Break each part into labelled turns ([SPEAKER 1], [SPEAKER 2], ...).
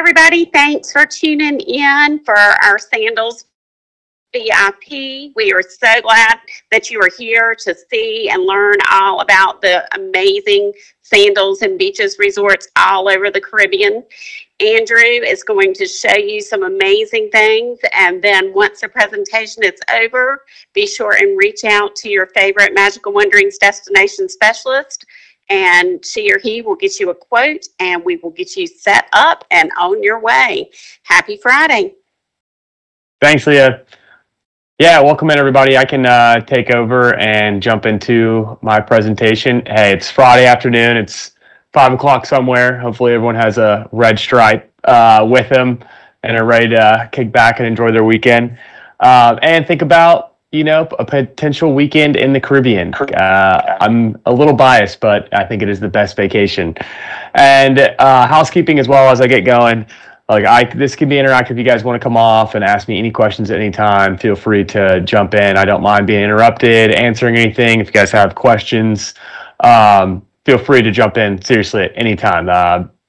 [SPEAKER 1] everybody. Thanks for tuning in for our Sandals VIP. We are so glad that you are here to see and learn all about the amazing Sandals and beaches resorts all over the Caribbean. Andrew is going to show you some amazing things, and then once the presentation is over, be sure and reach out to your favorite Magical Wanderings destination specialist, and she or he will get you a quote, and we will get you set up and on your way. Happy Friday.
[SPEAKER 2] Thanks, Leah. Yeah, welcome in, everybody. I can take over and jump into my presentation. Hey, it's Friday afternoon. It's 5 o'clock somewhere. Hopefully everyone has a red stripe with them and are ready to kick back and enjoy their weekend. And think about, a potential weekend in the Caribbean. I'm a little biased, but I think it is the best vacation. And housekeeping as well as I get going. This can be interactive. If you guys want to come off and ask me any questions at any time, feel free to jump in. I don't mind being interrupted, answering anything. If you guys have questions, feel free to jump in seriously at any time.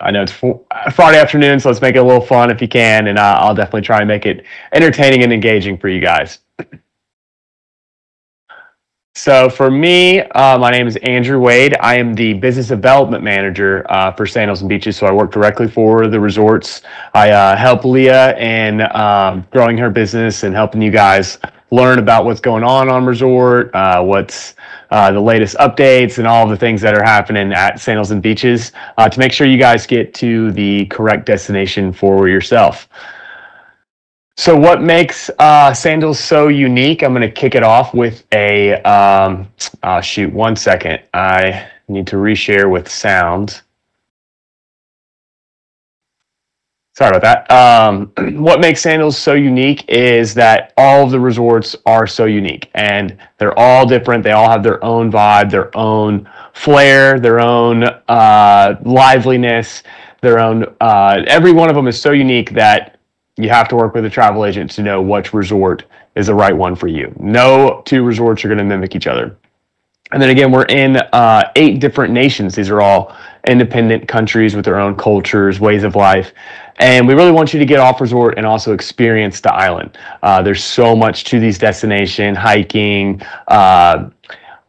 [SPEAKER 2] I know it's Friday afternoon, so let's make it a little fun if you can, and I'll definitely try and make it entertaining and engaging for you guys. So for me, my name is Andrew Wade. I am the business development manager for Sandals and Beaches, so I work directly for the resorts. I help Leah in growing her business and helping you guys learn about what's going on resort, what's the latest updates and all the things that are happening at Sandals and Beaches to make sure you guys get to the correct destination for yourself. So what makes Sandals so unique? I'm going to kick it off with a, shoot, 1 second. I need to reshare with sound. Sorry about that. What makes Sandals so unique is that all of the resorts are so unique, and they're all different. They all have their own vibe, their own flair, their own liveliness, their own, every one of them is so unique that you have to work with a travel agent to know which resort is the right one for you. No two resorts are going to mimic each other. And then again, we're in 8 different nations. These are all independent countries with their own cultures, ways of life. And we really want you to get off resort and also experience the island. There's so much to these destinations, hiking,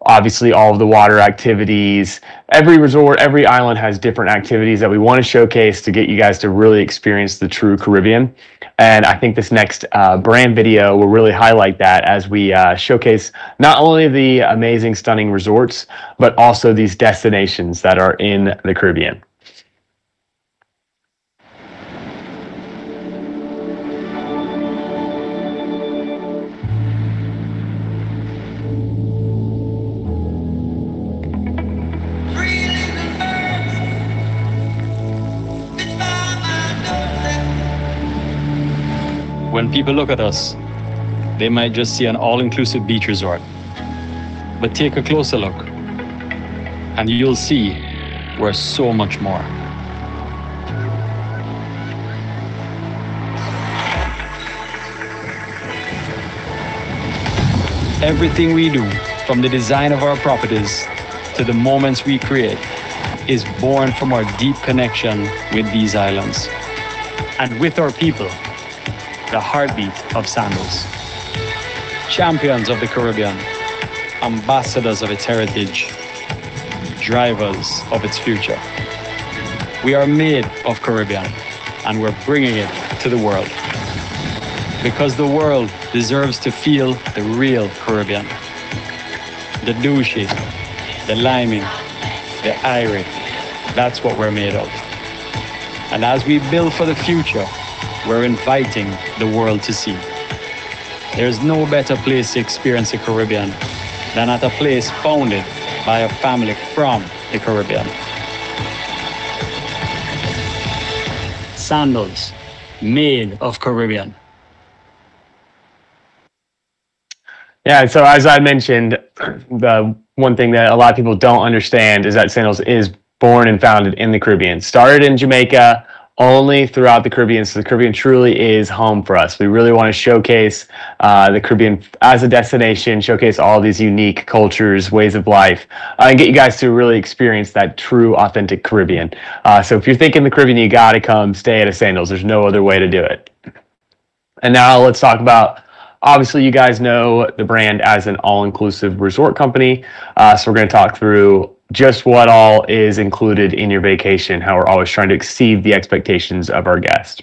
[SPEAKER 2] obviously all of the water activities. Every resort, every island has different activities that we want to showcase to get you guys to really experience the true Caribbean. And I think this next brand video will really highlight that as we showcase not only the amazing, stunning resorts, but also these destinations that are in the Caribbean.
[SPEAKER 3] When people look at us, they might just see an all-inclusive beach resort. But take a closer look, and you'll see we're so much more. Everything we do, from the design of our properties to the moments we create, is born from our deep connection with these islands and with our people. The heartbeat of Sandals. Champions of the Caribbean, ambassadors of its heritage, drivers of its future. We are made of Caribbean, and we're bringing it to the world. Because the world deserves to feel the real Caribbean. The douchey, the liming, the irie, that's what we're made of. And as we build for the future, we're inviting the world to see. There's no better place to experience the Caribbean than at a place founded by a family from the Caribbean. Sandals, made of Caribbean.
[SPEAKER 2] Yeah, so as I mentioned, the one thing that a lot of people don't understand is that Sandals is born and founded in the Caribbean. Started in Jamaica, only throughout the Caribbean. So the Caribbean truly is home for us. We really want to showcase the Caribbean as a destination, showcase all these unique cultures, ways of life, and get you guys to really experience that true, authentic Caribbean. So if you're thinking the Caribbean, you got to come stay at a Sandals. There's no other way to do it. And now let's talk about, obviously you guys know the brand as an all-inclusive resort company. So we're going to talk through just what all is included in your vacation, how we're always trying to exceed the expectations of our guests.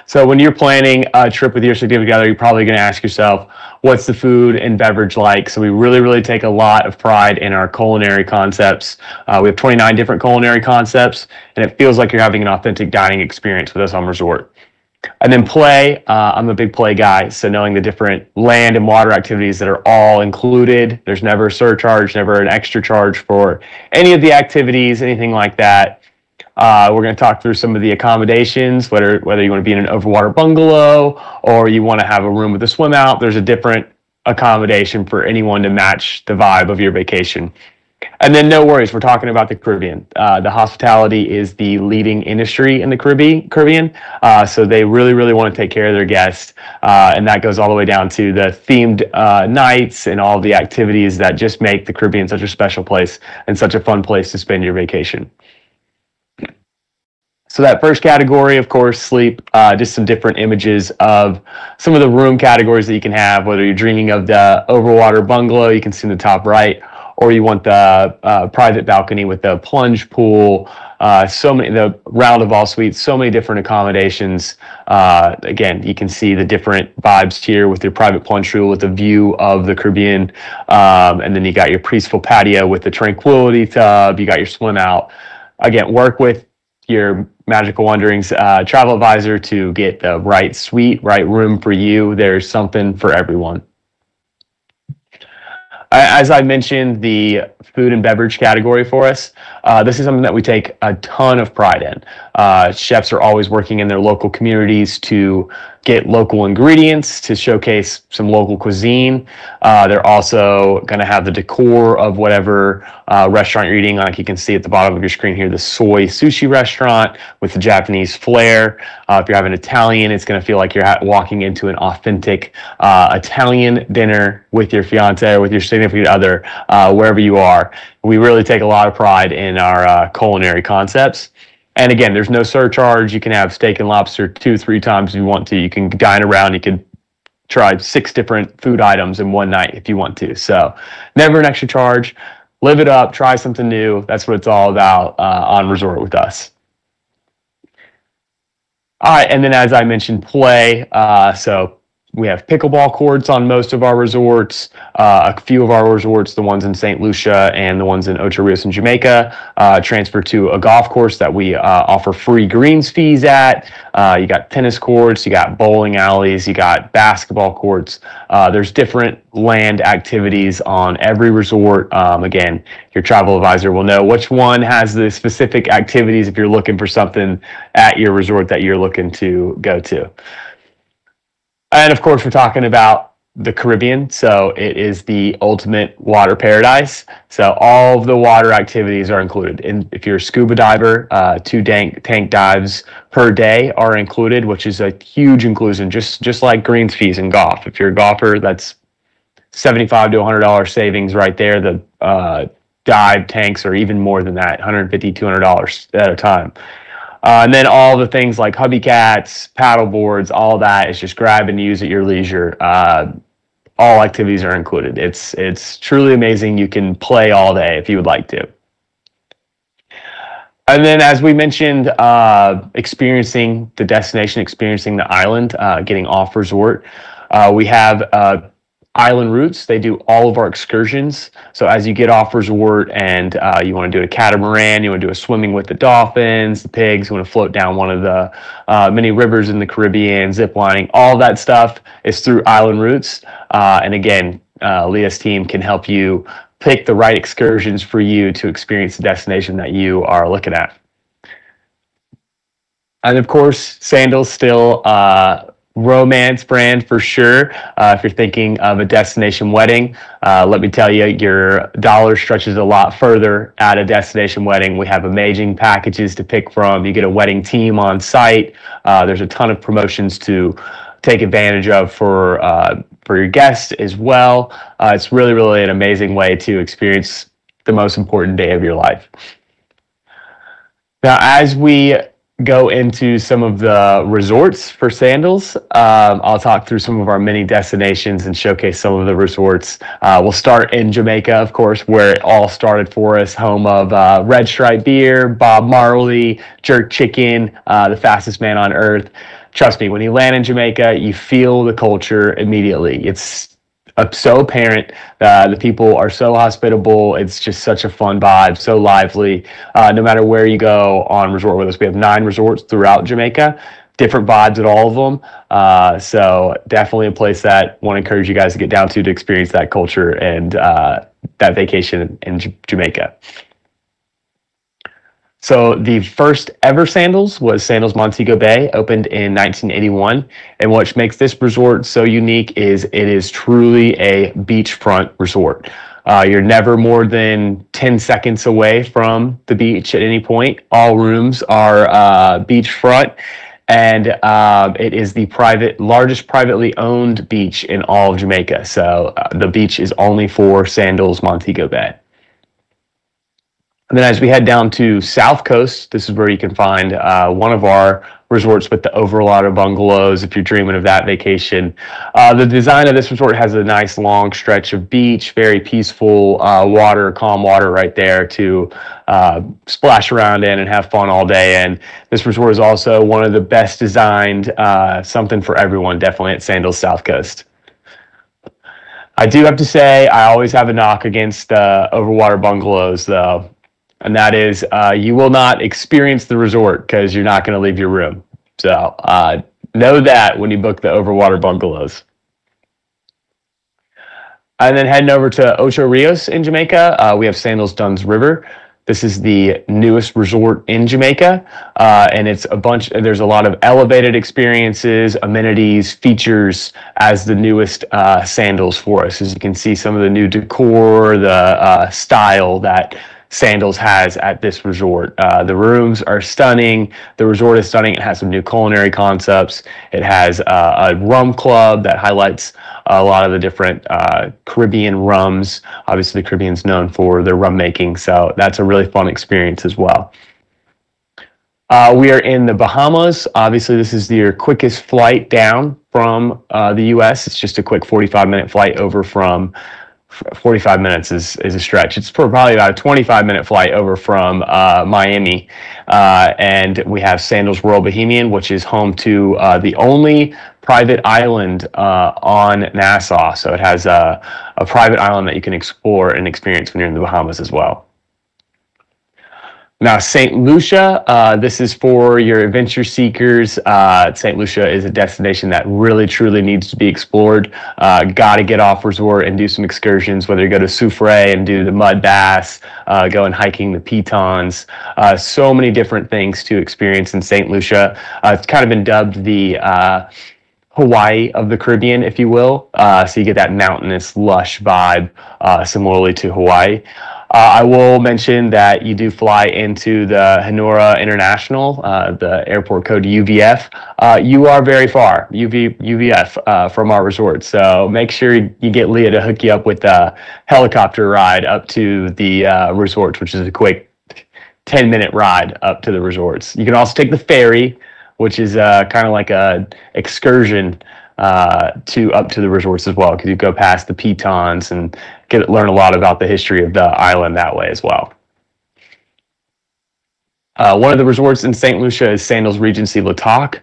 [SPEAKER 2] So when you're planning a trip with your significant other, you're probably going to ask yourself, what's the food and beverage like? So we really take a lot of pride in our culinary concepts. We have 29 different culinary concepts, and it feels like you're having an authentic dining experience with us on resort. And then play, I'm a big play guy, so knowing the different land and water activities that are all included. There's never a surcharge, never an extra charge for any of the activities, anything like that. We're going to talk through some of the accommodations, whether you want to be in an overwater bungalow or you want to have a room with a swim out. There's a different accommodation for anyone to match the vibe of your vacation. And then no worries, we're talking about the Caribbean. The hospitality is the leading industry in the Caribbean. So they really want to take care of their guests. And that goes all the way down to the themed nights and all the activities that just make the Caribbean such a special place and such a fun place to spend your vacation. So that first category, of course, sleep, just some different images of some of the room categories that you can have, whether you're dreaming of the overwater bungalow, you can see in the top right, or you want the private balcony with the plunge pool, the round of all suites, so many different accommodations. Again, you can see the different vibes here with your private plunge pool with the view of the Caribbean. And then you got your peaceful patio with the tranquility tub. You got your swim out. Again, work with your Magical Wanderings travel advisor to get the right suite, right room for you. There's something for everyone. As I mentioned, the food and beverage category for us, this is something that we take a ton of pride in. Chefs are always working in their local communities to get local ingredients, to showcase some local cuisine. They're also going to have the decor of whatever restaurant you're eating. Like you can see at the bottom of your screen here, the soy sushi restaurant with the Japanese flair. If you're having Italian, it's going to feel like you're walking into an authentic Italian dinner with your fiance or with your significant other, wherever you are. We really take a lot of pride in our culinary concepts. And again, there's no surcharge. You can have steak and lobster 2-3 times if you want to. You can dine around. You can try 6 different food items in one night if you want to. So never an extra charge. Live it up. Try something new. That's what it's all about on resort with us. All right. And then as I mentioned, play. So we have pickleball courts on most of our resorts. A few of our resorts, the ones in St. Lucia and the ones in Ocho Rios in Jamaica, transfer to a golf course that we offer free greens fees at. You got tennis courts, you got bowling alleys, you got basketball courts. There's different land activities on every resort. Again, your travel advisor will know which one has the specific activities if you're looking for something at your resort that you're looking to go to. And of course, we're talking about the Caribbean, so it is the ultimate water paradise. So all of the water activities are included. And if you're a scuba diver, 2 tank dives per day are included, which is a huge inclusion, just like greens fees in golf. If you're a golfer, that's $75 to $100 savings right there. The dive tanks are even more than that, $150, $200 at a time. And then all the things like hubby cats, paddle boards, all that is just grab and use at your leisure. All activities are included. It's truly amazing. You can play all day if you would like to. And then, as we mentioned, experiencing the destination, experiencing the island, getting off resort. We have island routes. They do all of our excursions. So as you get off resort and you want to do a catamaran, you want to do a swimming with the dolphins, the pigs, you want to float down one of the many rivers in the Caribbean, zip lining, all that stuff is through island routes. And again, Leah's team can help you pick the right excursions for you to experience the destination that you are looking at. And of course, Sandals still romance brand for sure. If you're thinking of a destination wedding, let me tell you, your dollar stretches a lot further at a destination wedding. We have amazing packages to pick from. You get a wedding team on site. There's a ton of promotions to take advantage of for your guests as well. It's really, really an amazing way to experience the most important day of your life. Now, as we go into some of the resorts for Sandals, I'll talk through some of our mini destinations and showcase some of the resorts. We'll start in Jamaica, of course, where it all started for us, home of Red Stripe Beer, Bob Marley, Jerk Chicken, the fastest man on earth. Trust me, when you land in Jamaica, you feel the culture immediately. It's so apparent. The people are so hospitable. It's just such a fun vibe, so lively. No matter where you go on resort with us, we have 9 resorts throughout Jamaica, different vibes at all of them. So definitely a place that I want to encourage you guys to get down to experience that culture and that vacation in Jamaica. So the first ever Sandals was Sandals Montego Bay, opened in 1981. And what makes this resort so unique is it is truly a beachfront resort. You're never more than 10 seconds away from the beach at any point. All rooms are beachfront, and it is the largest privately owned beach in all of Jamaica. So the beach is only for Sandals Montego Bay. And then as we head down to South Coast, this is where you can find one of our resorts with the overwater bungalows if you're dreaming of that vacation. The design of this resort has a nice long stretch of beach, very peaceful water, calm water right there to splash around in and have fun all day. And this resort is also one of the best designed, something for everyone, definitely at Sandals South Coast. I do have to say, I always have a knock against overwater bungalows, though. And that is, you will not experience the resort because you're not going to leave your room. So know that when you book the overwater bungalows. And then heading over to Ocho Rios in Jamaica, we have Sandals Dunn's River. This is the newest resort in Jamaica, and there's a lot of elevated experiences, amenities, features as the newest Sandals for us. As you can see, some of the new decor, the style that Sandals has at this resort. The rooms are stunning. The resort is stunning. It has some new culinary concepts. It has a rum club that highlights a lot of the different Caribbean rums. Obviously, the Caribbean's known for their rum making, so that's a really fun experience as well. We are in the Bahamas. Obviously, this is your quickest flight down from the U.S. It's just a quick 45-minute flight over from 45 minutes is a stretch. It's probably about a 25-minute flight over from Miami. And we have Sandals Royal Bohemian, which is home to the only private island on Nassau. So it has a private island that you can explore and experience when you're in the Bahamas as well. Now, St. Lucia, this is for your adventure seekers. St. Lucia is a destination that really, truly needs to be explored. Got to get off resort and do some excursions, whether you go to Soufrière and do the mud baths, go and hiking the pitons. So many different things to experience in St. Lucia. It's kind of been dubbed the Hawaii of the Caribbean, if you will. So you get that mountainous, lush vibe, similarly to Hawaii. I will mention that you do fly into the Hanura International, the airport code UVF. You are very far, UVF, from our resort. So make sure you get Leah to hook you up with a helicopter ride up to the resorts, which is a quick 10-minute ride up to the resorts. You can also take the ferry, which is kind of like a excursion up to the resorts as well, because you go past the pitons and learn a lot about the history of the island that way as well. One of the resorts in St. Lucia is Sandals Regency Le Toc.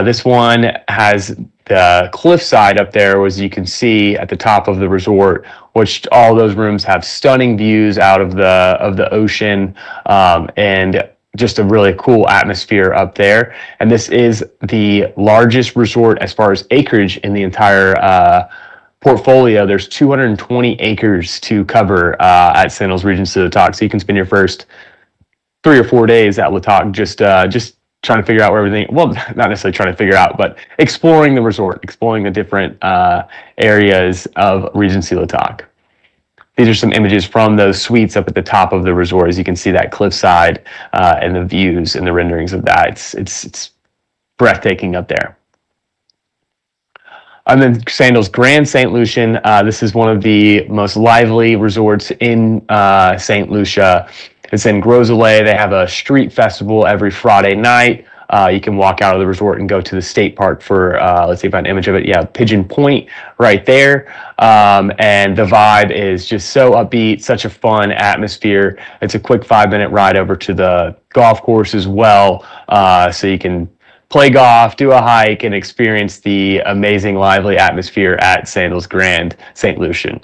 [SPEAKER 2] This one has the cliffside up there, as you can see at the top of the resort, which all those rooms have stunning views out of the ocean, and just a really cool atmosphere up there. And this is the largest resort as far as acreage in the entire portfolio. There's 220 acres to cover at Sandals Regency Le Toc. So you can spend your first 3 or 4 days at Le Toc just trying to figure out where everything, well, not necessarily trying to figure out, but exploring the resort, exploring the different areas of Regency La Toc. These are some images from those suites up at the top of the resort. As you can see that cliffside and the views and the renderings of that. It's breathtaking up there. And then Sandals Grand St. Lucian. This is one of the most lively resorts in St. Lucia. It's in Gros Islet. They have a street festival every Friday night. You can walk out of the resort and go to the state park for, let's see if I have an image of it. Yeah, Pigeon Point right there. And the vibe is just so upbeat, such a fun atmosphere. It's a quick 5-minute ride over to the golf course as well. So you can play golf, do a hike, and experience the amazing, lively atmosphere at Sandals Grand St. Lucian.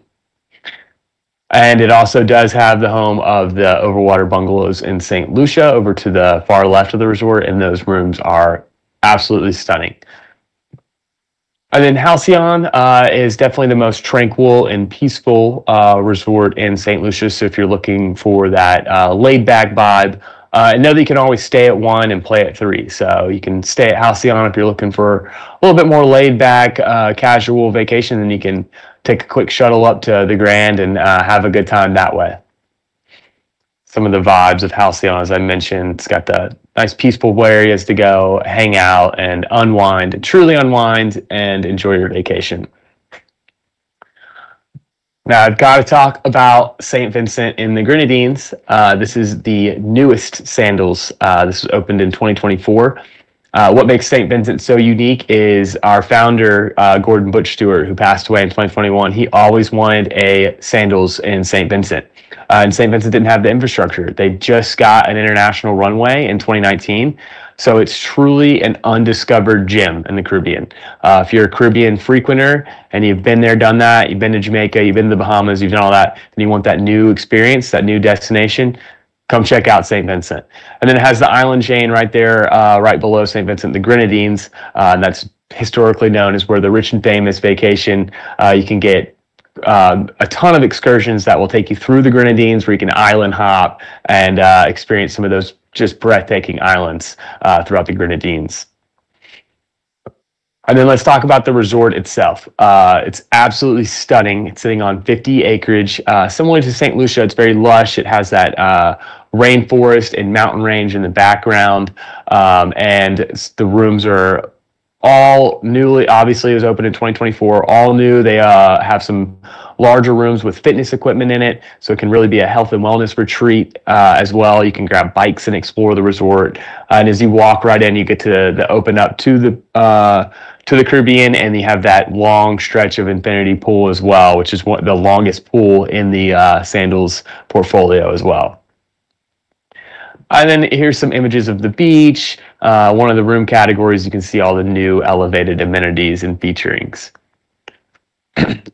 [SPEAKER 2] And it also does have the home of the Overwater Bungalows in St. Lucia over to the far left of the resort, and those rooms are absolutely stunning. And then Halcyon is definitely the most tranquil and peaceful resort in St. Lucia. So if you're looking for that laid-back vibe, know that you can always stay at 1 and play at 3. So you can stay at Halcyon if you're looking for a little bit more laid-back, casual vacation, and you can take a quick shuttle up to the Grand and have a good time that way. Some of the vibes of Halcyon, as I mentioned, it's got the nice peaceful areas to go, hang out, and unwind, truly unwind, and enjoy your vacation. Now, I've got to talk about St. Vincent in the Grenadines. This is the newest Sandals. This was opened in 2024. What makes St. Vincent so unique is our founder, Gordon Butch Stewart, who passed away in 2021. He always wanted a Sandals in St. Vincent. And St. Vincent didn't have the infrastructure. They just got an international runway in 2019. So it's truly an undiscovered gem in the Caribbean. If you're a Caribbean frequenter and you've been there, done that, you've been to Jamaica, you've been to the Bahamas, you've done all that, and you want that new experience, that new destination, come check out St. Vincent. And then it has the island chain right there, right below St. Vincent, the Grenadines. That's historically known as where the rich and famous vacation. You can get a ton of excursions that will take you through the Grenadines, where you can island hop and experience some of those just breathtaking islands throughout the Grenadines. And then let's talk about the resort itself. It's absolutely stunning. It's sitting on 50 acreage. Similar to St. Lucia, it's very lush. It has that rainforest and mountain range in the background. And the rooms are all newly, obviously it was opened in 2024, all new. They have some larger rooms with fitness equipment in it, so it can really be a health and wellness retreat as well. You can grab bikes and explore the resort. And as you walk right in, you get to open up to the Caribbean, and you have that long stretch of infinity pool as well, which is the longest pool in the Sandals portfolio as well. And then here's some images of the beach. One of the room categories, you can see all the new elevated amenities and featurings.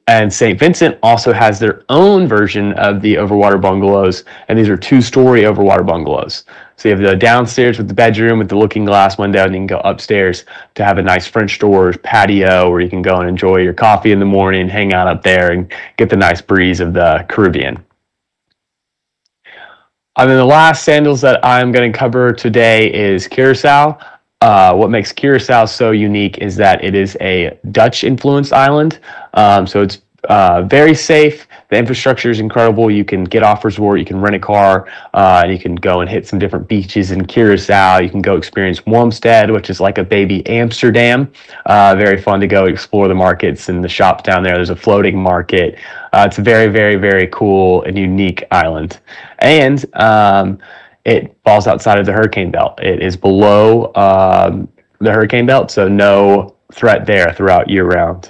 [SPEAKER 2] And St. Vincent also has their own version of the overwater bungalows, and these are 2-story overwater bungalows. So you have the downstairs with the bedroom with the looking glass window, and you can go upstairs to have a nice French doors patio where you can go and enjoy your coffee in the morning, hang out up there, and get the nice breeze of the Caribbean. And then the last Sandals that I'm going to cover today is Curacao. What makes Curacao so unique is that it is a Dutch-influenced island. So it's very safe. The infrastructure is incredible. You can get off resort, you can rent a car, and you can go and hit some different beaches in Curacao. You can go experience Womstead, which is like a baby Amsterdam. Very fun to go explore the markets and the shops down there. There's a floating market. It's a very, very, very cool and unique island. And it falls outside of the hurricane belt. It is below the hurricane belt, so no threat there throughout year round.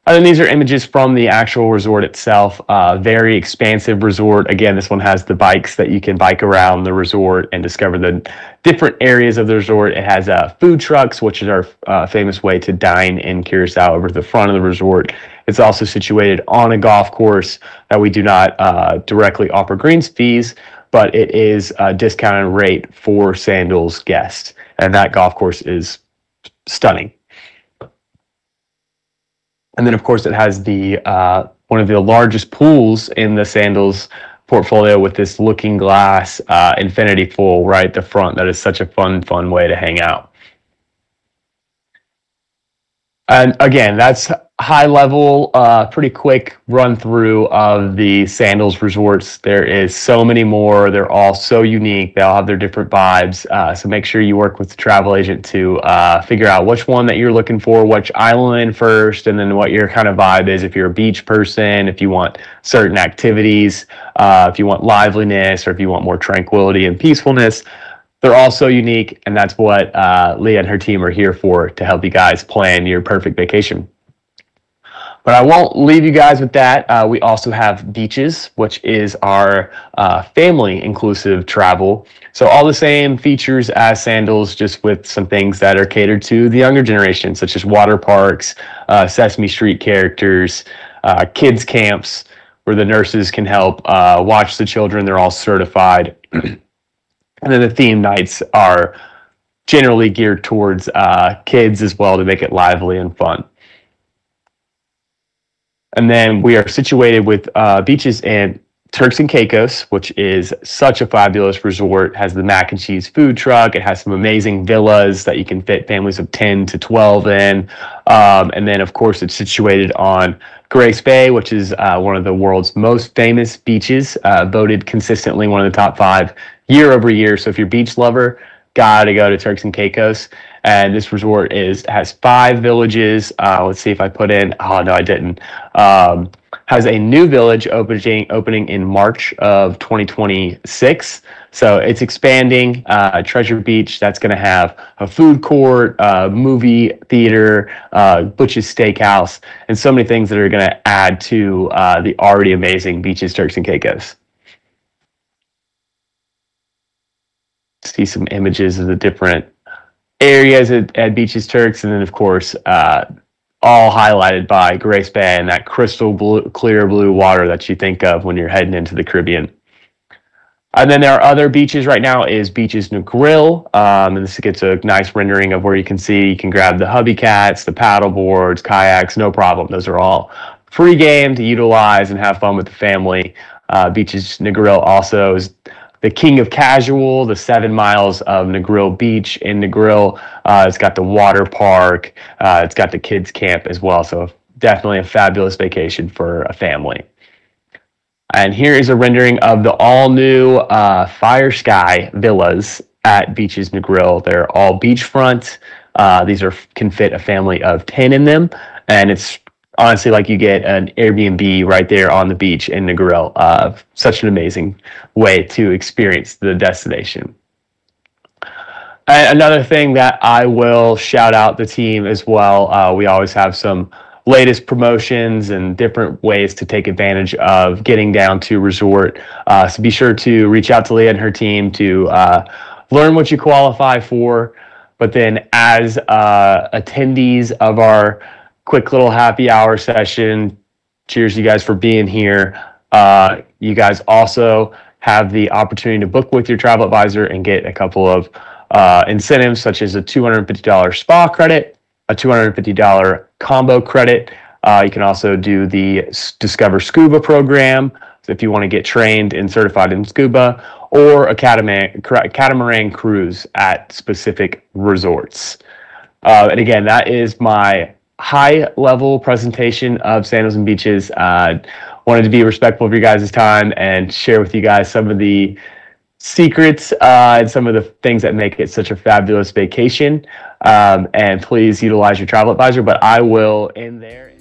[SPEAKER 2] And then these are images from the actual resort itself. Very expansive resort. Again, this one has the bikes that you can bike around the resort and discover the different areas of the resort. It has food trucks, which is our famous way to dine in Curacao over the front of the resort. It's also situated on a golf course that we do not directly offer greens fees, but it is a discounted rate for Sandals guests. And that golf course is stunning. And then, of course, it has the one of the largest pools in the Sandals portfolio with this looking glass infinity pool right at the front. That is such a fun way to hang out. And again, that's high level, pretty quick run through of the Sandals resorts. There is so many more. They're all so unique. They all have their different vibes. So make sure you work with the travel agent to figure out which one that you're looking for, which island first, and then what your kind of vibe is. If you're a beach person, if you want certain activities, if you want liveliness, or if you want more tranquility and peacefulness. They're all so unique, and that's what Leah and her team are here for, to help you guys plan your perfect vacation. But I won't leave you guys with that. We also have beaches, which is our family-inclusive travel. So all the same features as Sandals, just with some things that are catered to the younger generation, such as water parks, Sesame Street characters, kids camps, where the nurses can help watch the children. They're all certified. And then the theme nights are generally geared towards kids as well, to make it lively and fun. And then we are situated with beaches in Turks and Caicos, which is such a fabulous resort. It has the mac and cheese food truck. It has some amazing villas that you can fit families of 10 to 12 in. And then, of course, it's situated on Grace Bay, which is one of the world's most famous beaches, voted consistently one of the top 5 year over year. So if you're a beach lover, gotta go to Turks and Caicos. And this resort has 5 villages. Let's see if I put in. Oh no, I didn't. Has a new village opening in March of 2026. So it's expanding. Treasure Beach, that's going to have a food court, movie theater, Butch's Steakhouse, and so many things that are going to add to the already amazing beaches, Turks and Caicos. See some images of the different areas at Beaches Turks, and then of course all highlighted by Grace Bay and that crystal clear blue water that you think of when you're heading into the Caribbean. And then there are other beaches right now is Beaches Negril, and this gets a nice rendering of where you can see, you can grab the hubby cats, the paddle boards, kayaks, no problem. Those are all free game to utilize and have fun with the family. Beaches Negril also is the king of casual, the 7 miles of Negril Beach in Negril. It's got the water park. It's got the kids camp as well. So definitely a fabulous vacation for a family. And here is a rendering of the all new Fire Sky villas at Beaches Negril. They're all beachfront. These can fit a family of 10 in them. And it's honestly like you get an Airbnb right there on the beach in Negril. Such an amazing way to experience the destination. And another thing that I will shout out the team as well. We always have some latest promotions and different ways to take advantage of getting down to resort. So be sure to reach out to Leah and her team to learn what you qualify for. But then as attendees of our quick little happy hour session, cheers you guys for being here. You guys also have the opportunity to book with your travel advisor and get a couple of incentives, such as a $250 spa credit, a $250 combo credit. You can also do the Discover Scuba program, so if you want to get trained and certified in scuba, or a catamaran cruise at specific resorts. And again, that is my high-level presentation of Sandals and Beaches. Wanted to be respectful of your guys' time and share with you guys some of the secrets and some of the things that make it such a fabulous vacation. And please utilize your travel advisor, but I will end there.